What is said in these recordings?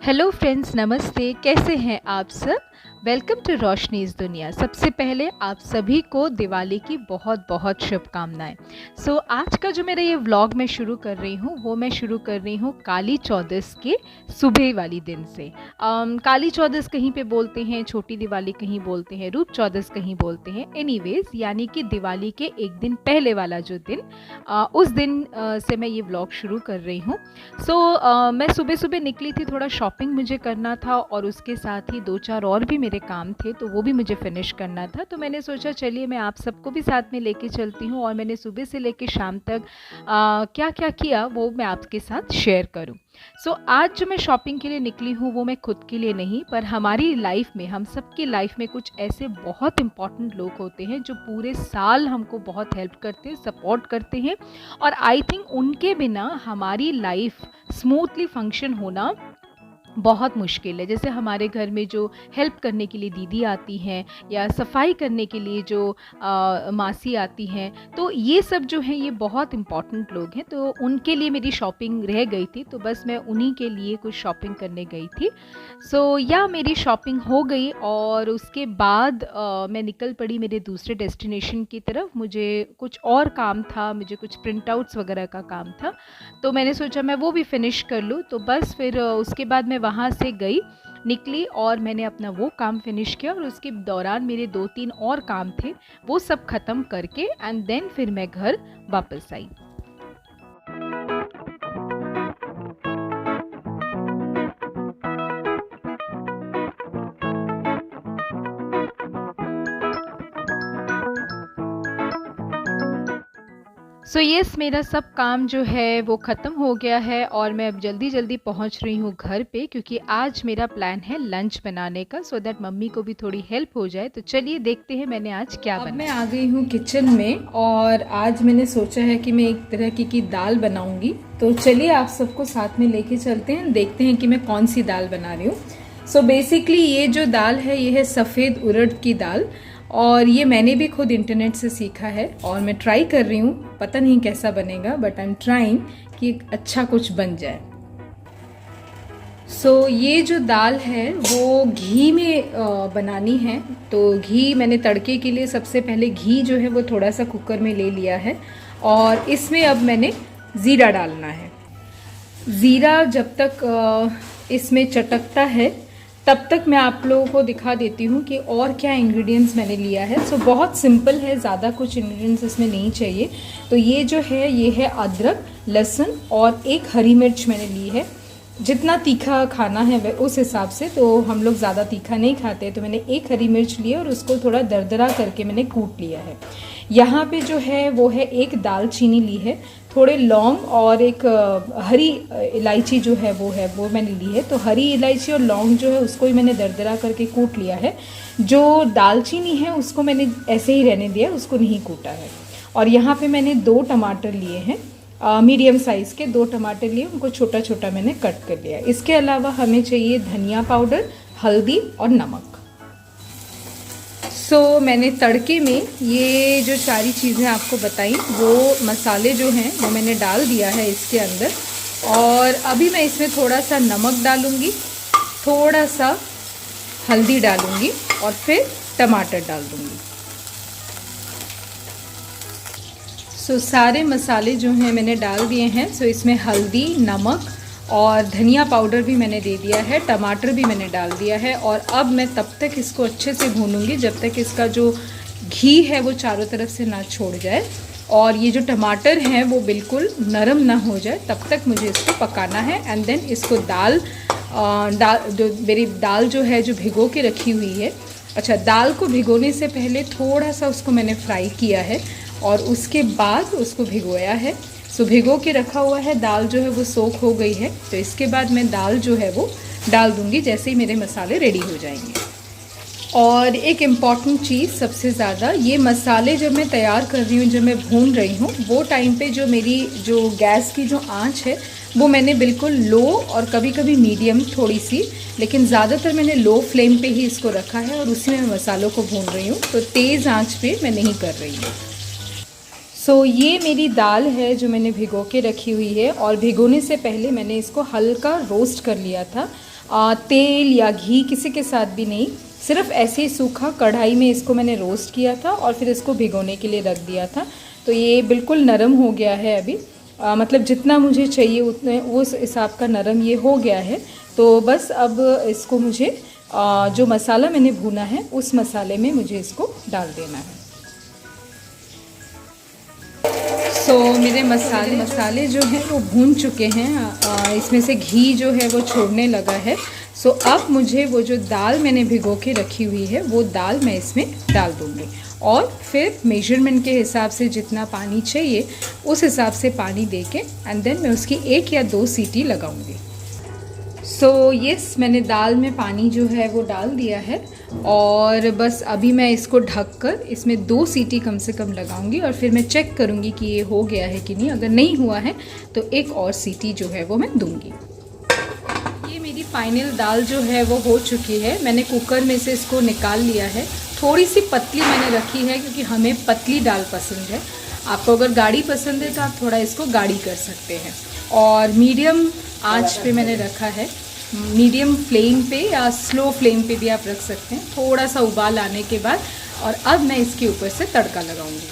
Hello friends, नमस्ते। कैसे हैं आप सब? वेलकम टू रोशनीज़ दुनिया। सबसे पहले आप सभी को दिवाली की बहुत बहुत शुभकामनाएं। आज का जो मेरा ये व्लॉग मैं शुरू कर रही हूँ वो मैं शुरू कर रही हूँ काली चौदस के सुबह वाली दिन से। काली चौदस कहीं पे बोलते हैं, छोटी दिवाली कहीं बोलते हैं, रूप चौदस कहीं बोलते हैं। एनीवेज, यानी कि दिवाली के एक दिन पहले वाला जो दिन, उस दिन से मैं ये व्लॉग शुरू कर रही हूँ। मैं सुबह सुबह निकली थी, थोड़ा शॉपिंग मुझे करना था और उसके साथ ही 2-4 और भी मेरे काम थे, तो वो भी मुझे फिनिश करना था। तो मैंने सोचा चलिए मैं आप सबको भी साथ में लेके चलती हूँ और मैंने सुबह से लेके शाम तक क्या क्या किया वो मैं आपके साथ शेयर करूँ। आज जो मैं शॉपिंग के लिए निकली हूँ वो मैं खुद के लिए नहीं, पर हमारी लाइफ में, हम सबकी लाइफ में कुछ ऐसे बहुत इम्पॉर्टेंट लोग होते हैं जो पूरे साल हमको बहुत हेल्प करते हैं, सपोर्ट करते हैं, और आई थिंक उनके बिना हमारी लाइफ स्मूथली फंक्शन होना बहुत मुश्किल है। जैसे हमारे घर में जो हेल्प करने के लिए दीदी आती हैं या सफाई करने के लिए जो मासी आती हैं, तो ये सब जो हैं ये बहुत इम्पॉर्टेंट लोग हैं। तो उनके लिए मेरी शॉपिंग रह गई थी, तो बस मैं उन्हीं के लिए कुछ शॉपिंग करने गई थी। मेरी शॉपिंग हो गई और उसके बाद मैं निकल पड़ी मेरे दूसरे डेस्टिनेशन की तरफ। मुझे कुछ और काम था, मुझे कुछ प्रिंट आउट्स वगैरह का काम था, तो मैंने सोचा मैं वो भी फिनिश कर लूँ। तो बस फिर उसके बाद मैं वहाँ से निकली और मैंने अपना वो काम फिनिश किया, और उसके दौरान मेरे 2-3 और काम थे, वो सब ख़त्म करके एंड देन फिर मैं घर वापस आई। यस, मेरा सब काम जो है वो ख़त्म हो गया है और मैं अब जल्दी जल्दी पहुंच रही हूँ घर पे, क्योंकि आज मेरा प्लान है लंच बनाने का, सो दैट मम्मी को भी थोड़ी हेल्प हो जाए। तो चलिए देखते हैं मैंने आज क्या बनाया। मैं आ गई हूँ किचन में और आज मैंने सोचा है कि मैं एक तरह की दाल बनाऊंगी। तो चलिए आप सबको साथ में लेके चलते हैं, देखते हैं कि मैं कौन सी दाल बना रही हूँ। बेसिकली ये जो दाल है ये है सफ़ेद उड़द की दाल, और ये मैंने भी खुद इंटरनेट से सीखा है और मैं ट्राई कर रही हूँ। पता नहीं कैसा बनेगा, बट आई एम ट्राइंग कि अच्छा कुछ बन जाए। ये जो दाल है वो घी में बनानी है। तो घी मैंने तड़के के लिए सबसे पहले घी जो है वो थोड़ा सा कुकर में ले लिया है, और इसमें अब मैंने ज़ीरा डालना है। ज़ीरा जब तक इसमें चटकता है तब तक मैं आप लोगों को दिखा देती हूँ कि और क्या इंग्रेडिएंट्स मैंने लिया है। बहुत सिंपल है, ज़्यादा कुछ इंग्रेडिएंट्स इसमें नहीं चाहिए। तो ये जो है ये है अदरक, लहसुन और एक हरी मिर्च मैंने ली है। जितना तीखा खाना है उस हिसाब से, तो हम लोग ज़्यादा तीखा नहीं खाते, तो मैंने एक हरी मिर्च ली और उसको थोड़ा दरदरा करके मैंने कूट लिया है। यहाँ पे जो है वो है एक दालचीनी ली है, थोड़े लौंग और एक हरी इलायची जो है वो मैंने ली है। तो हरी इलायची और लौंग जो है उसको ही मैंने दरदरा करके कूट लिया है। जो दालचीनी है उसको मैंने ऐसे ही रहने दिया, उसको नहीं कूटा है। और यहाँ पे मैंने 2 टमाटर लिए हैं, मीडियम साइज़ के 2 टमाटर लिए, उनको छोटा छोटा मैंने कट कर लिया। इसके अलावा हमें चाहिए धनिया पाउडर, हल्दी और नमक। मैंने तड़के में ये जो सारी चीज़ें आपको बताई, वो मसाले जो हैं वो मैंने डाल दिया है इसके अंदर। और अभी मैं इसमें थोड़ा सा नमक डालूँगी, थोड़ा सा हल्दी डालूँगी और फिर टमाटर डाल दूँगी। सारे मसाले जो हैं मैंने डाल दिए हैं। इसमें हल्दी, नमक और धनिया पाउडर भी मैंने दे दिया है, टमाटर भी मैंने डाल दिया है। और अब मैं तब तक इसको अच्छे से भूनूंगी जब तक इसका जो घी है वो चारों तरफ से ना छोड़ जाए और ये जो टमाटर हैं वो बिल्कुल नरम ना हो जाए, तब तक मुझे इसको पकाना है। एंड देन इसको जो मेरी दाल जो है जो भिगो के रखी हुई है, अच्छा, दाल को भिगोने से पहले थोड़ा सा उसको मैंने फ्राई किया है और उसके बाद उसको भिगोया है। भिगो के रखा हुआ है, दाल जो है वो सोख हो गई है। तो इसके बाद मैं दाल जो है वो डाल दूंगी जैसे ही मेरे मसाले रेडी हो जाएंगे। और एक इम्पॉर्टेंट चीज़ सबसे ज़्यादा, ये मसाले जब मैं तैयार कर रही हूँ, जब मैं भून रही हूँ, वो टाइम पे जो मेरी जो गैस की जो आंच है वो मैंने बिल्कुल लो और कभी कभी मीडियम थोड़ी सी, लेकिन ज़्यादातर मैंने लो फ्लेम पे ही इसको रखा है और उसी में मैं मसालों को भून रही हूँ। तो तेज़ आंच पे मैं नहीं कर रही हूँ। ये मेरी दाल है जो मैंने भिगो के रखी हुई है, और भिगोने से पहले मैंने इसको हल्का रोस्ट कर लिया था। तेल या घी किसी के साथ भी नहीं, सिर्फ ऐसे ही सूखा कढ़ाई में इसको मैंने रोस्ट किया था और फिर इसको भिगोने के लिए रख दिया था। तो ये बिल्कुल नरम हो गया है अभी, मतलब जितना मुझे चाहिए उतने उस हिसाब का नरम ये हो गया है। तो बस अब इसको मुझे जो मसाला मैंने भूना है उस मसाले में मुझे इसको डाल देना है। मेरे मसाले जो हैं वो भून चुके हैं, इसमें से घी जो है वो छोड़ने लगा है। अब मुझे वो जो दाल मैंने भिगो के रखी हुई है वो दाल मैं इसमें डाल दूँगी, और फिर मेजरमेंट के हिसाब से जितना पानी चाहिए उस हिसाब से पानी दे के एंड देन मैं उसकी 1 या 2 सीटी लगाऊंगी। यस, मैंने दाल में पानी जो है वो डाल दिया है, और बस अभी मैं इसको ढककर इसमें 2 सीटी कम से कम लगाऊंगी, और फिर मैं चेक करूंगी कि ये हो गया है कि नहीं। अगर नहीं हुआ है तो 1 और सीटी जो है वो मैं दूंगी। ये मेरी फाइनल दाल जो है वो हो चुकी है। मैंने कुकर में से इसको निकाल लिया है। थोड़ी सी पतली मैंने रखी है क्योंकि हमें पतली दाल पसंद है। आपको अगर गाढ़ी पसंद है तो आप थोड़ा इसको गाढ़ी कर सकते हैं। और मीडियम आंच पे मैंने रखा है, मीडियम फ्लेम पे या स्लो फ्लेम पे भी आप रख सकते हैं। थोड़ा सा उबाल आने के बाद, और अब मैं इसके ऊपर से तड़का लगाऊंगी।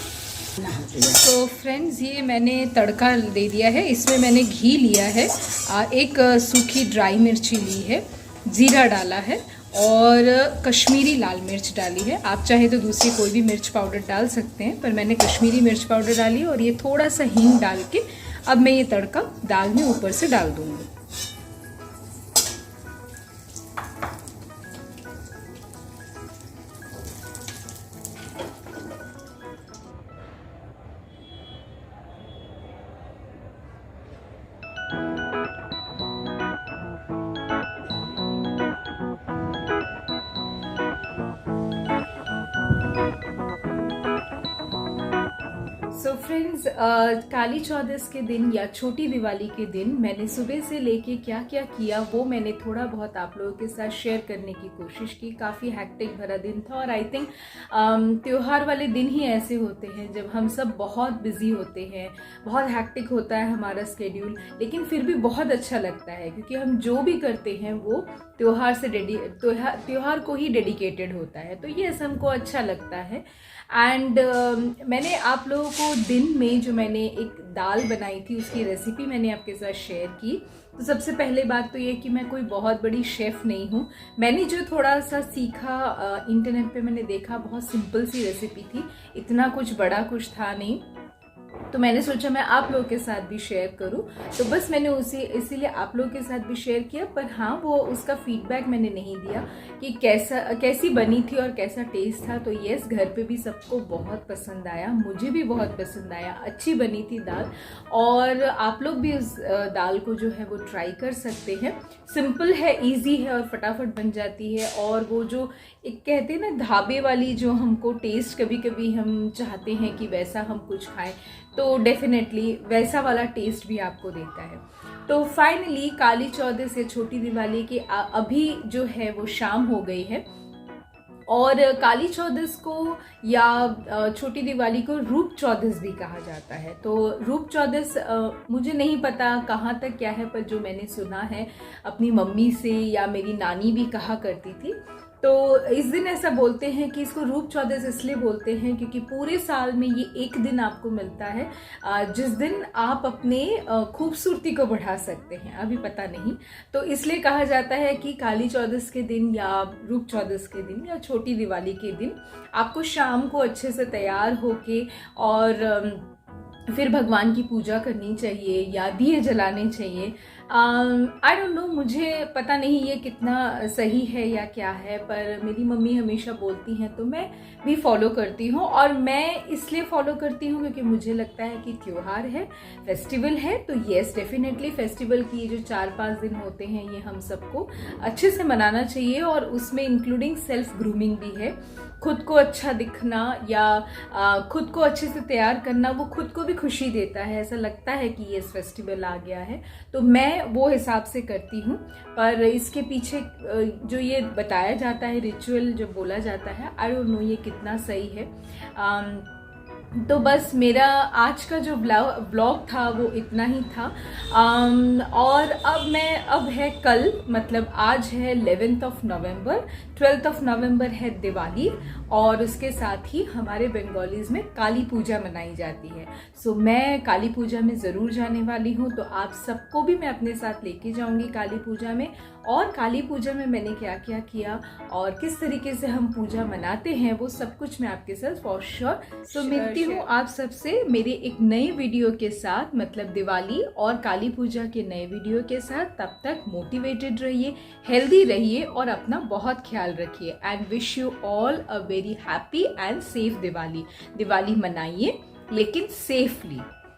तो फ्रेंड्स, ये मैंने तड़का दे दिया है। इसमें मैंने घी लिया है, एक सूखी ड्राई मिर्ची ली है, ज़ीरा डाला है, और कश्मीरी लाल मिर्च डाली है। आप चाहे तो दूसरी कोई भी मिर्च पाउडर डाल सकते हैं, पर मैंने कश्मीरी मिर्च पाउडर डाली है। और ये थोड़ा सा हींग डाल के अब मैं ये तड़का दाल में ऊपर से डाल दूँगी। फ्रेंड्स, काली चौदस के दिन या छोटी दिवाली के दिन मैंने सुबह से लेके क्या क्या किया वो मैंने थोड़ा बहुत आप लोगों के साथ शेयर करने की कोशिश की। काफ़ी हैक्टिक भरा दिन था, और आई थिंक त्योहार वाले दिन ही ऐसे होते हैं जब हम सब बहुत बिजी होते हैं, बहुत हैक्टिक होता है हमारा स्केड्यूल, लेकिन फिर भी बहुत अच्छा लगता है क्योंकि हम जो भी करते हैं वो त्योहार को ही डेडिकेटेड होता है। तो ये हमको अच्छा लगता है। एंड मैंने आप लोगों को दिन में जो मैंने एक दाल बनाई थी उसकी रेसिपी मैंने आपके साथ शेयर की। तो सबसे पहले बात तो ये कि मैं कोई बहुत बड़ी शेफ़ नहीं हूँ। मैंने जो थोड़ा सा सीखा इंटरनेट पे मैंने देखा, बहुत सिंपल सी रेसिपी थी, इतना कुछ बड़ा कुछ था नहीं, तो मैंने सोचा मैं आप लोगों के साथ भी शेयर करूं। तो बस मैंने इसीलिए आप लोगों के साथ भी शेयर किया। पर हाँ, वो उसका फीडबैक मैंने नहीं दिया कि कैसी बनी थी और कैसा टेस्ट था। तो यस, घर पे भी सबको बहुत पसंद आया, मुझे भी बहुत पसंद आया, अच्छी बनी थी दाल। और आप लोग भी उस दाल को जो है वो ट्राई कर सकते हैं। सिंपल है, इजी है और फटाफट बन जाती है। और वो जो एक कहते हैं ना ढाबे वाली जो हमको टेस्ट कभी कभी हम चाहते हैं कि वैसा हम कुछ खाएं, तो डेफिनेटली वैसा वाला टेस्ट भी आपको देता है। तो फाइनली काली चौदस या छोटी दिवाली के अभी जो है वो शाम हो गई है। और काली चौदस को या छोटी दिवाली को रूप चौदस भी कहा जाता है। तो रूप चौदस मुझे नहीं पता कहाँ तक क्या है, पर जो मैंने सुना है अपनी मम्मी से या मेरी नानी भी कहा करती थी, तो इस दिन ऐसा बोलते हैं कि इसको रूप चौदस इसलिए बोलते हैं क्योंकि पूरे साल में ये एक दिन आपको मिलता है जिस दिन आप अपने खूबसूरती को बढ़ा सकते हैं। अभी पता नहीं, तो इसलिए कहा जाता है कि काली चौदस के दिन या रूप चौदस के दिन या छोटी दिवाली के दिन आपको शाम को अच्छे से तैयार होके और फिर भगवान की पूजा करनी चाहिए या दिए जलाने चाहिए। आई डोंट नो, मुझे पता नहीं ये कितना सही है या क्या है, पर मेरी मम्मी हमेशा बोलती हैं तो मैं भी फॉलो करती हूँ। और मैं इसलिए फॉलो करती हूँ क्योंकि मुझे लगता है कि त्योहार है, फेस्टिवल है, तो येस डेफिनेटली फेस्टिवल की ये जो 4-5 दिन होते हैं ये हम सबको अच्छे से मनाना चाहिए। और उसमें इंक्लूडिंग सेल्फ ग्रूमिंग भी है। खुद को अच्छा दिखना या खुद को अच्छे से तैयार करना, वो खुद को भी खुशी देता है। ऐसा लगता है कि ये फेस्टिवल आ गया है, तो मैं वो हिसाब से करती हूँ। पर इसके पीछे जो ये बताया जाता है, रिचुअल जो बोला जाता है, आई डोंट नो ये कितना सही है। तो बस मेरा आज का जो व्लॉग था वो इतना ही था। और अब है कल, मतलब आज है 11th of November, 12th of November है दिवाली, और उसके साथ ही हमारे बंगालीज में काली पूजा मनाई जाती है। सो मैं काली पूजा में ज़रूर जाने वाली हूँ, तो आप सबको भी मैं अपने साथ लेके जाऊँगी काली पूजा में। और काली पूजा में मैंने क्या क्या किया और किस तरीके से हम पूजा मनाते हैं वो सब कुछ मैं आपके साथ फॉर श्योर। तो मिलती हूँ आप सबसे मेरे एक नए वीडियो के साथ, मतलब दिवाली और काली पूजा के नए वीडियो के साथ। तब तक मोटिवेटेड रहिए, हेल्दी रहिए और अपना बहुत ख्याल रखिए। And wish you all a very happy and safe Diwali. Diwali मनाइए लेकिन सेफली।